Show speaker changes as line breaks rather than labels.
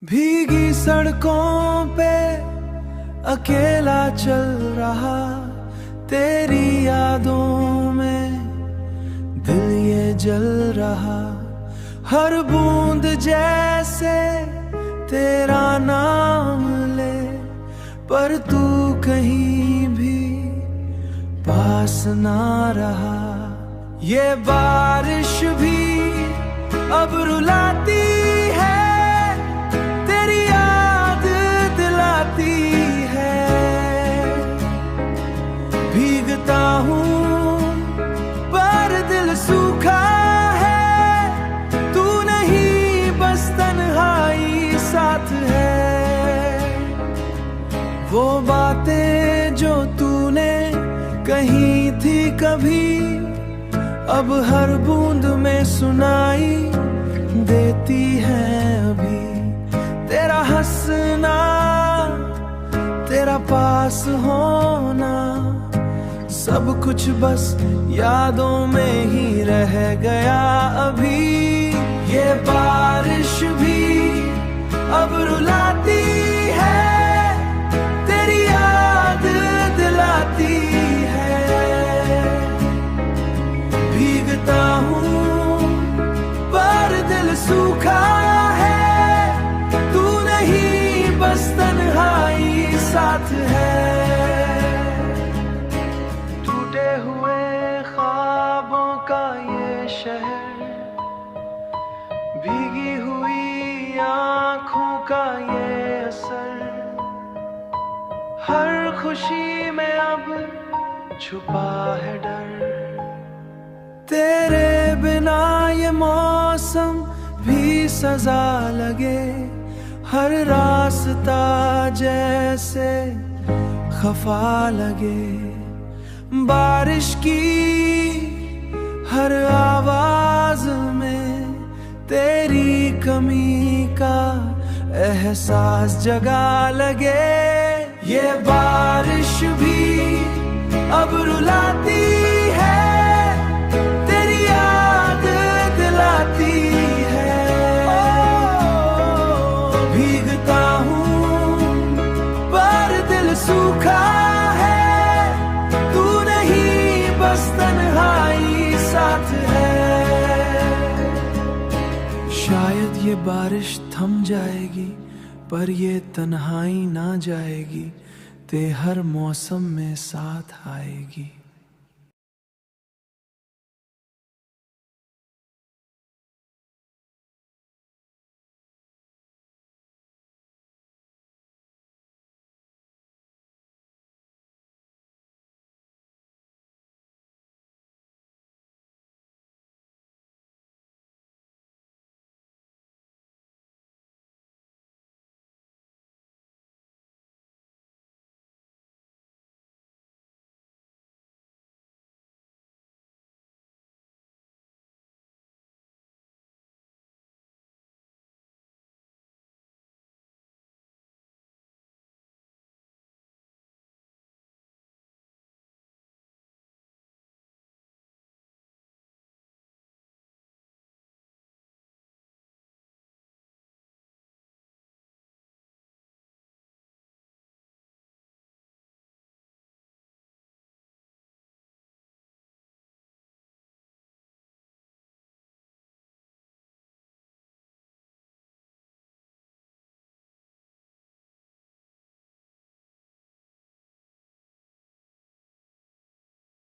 भीगी सड़कों पे अकेला चल रहा, तेरी यादों में दिल ये जल रहा। हर बूंद जैसे तेरा नाम ले, पर तू कहीं भी पास ना रहा। ये बारिश भी अब रुलाती है, तेरी याद दिलाती है। भीगता हूँ पर दिल सूखा है, तू नहीं बस तन्हाई साथ है। वो बातें जो तूने कही थी कभी, अब हर बूंद में सुनाई देती है अभी। तेरा हंसना, तेरा पास होना, सब कुछ बस यादों में ही रह गया अभी। ये बारिश भी अब रुलाती है, तेरी याद दिलाती है। भीगता हूँ पर दिल सूखा है, तू नहीं बस तन्हाई साथ है। टूटे हुए ख्वाबों का ये शहर, भीगी हुई आँखों का ये असर, हर खुशी में अब छुपा है डर। तेरे बिना ये मौसम भी सजा लगे, हर रास्ता जैसे खफा लगे। बारिश की हर आवाज में तेरी कमी का एहसास जगा लगे। ये बारिश भी अब रुलाती है, तेरी याद दिलाती है। भीगता हूँ पर दिल सूखा है, तू नहीं बस तन्हाई साथ है। शायद ये बारिश थम जाएगी, पर ये तन्हाई ना जाएगी, ते हर मौसम में साथ आएगी।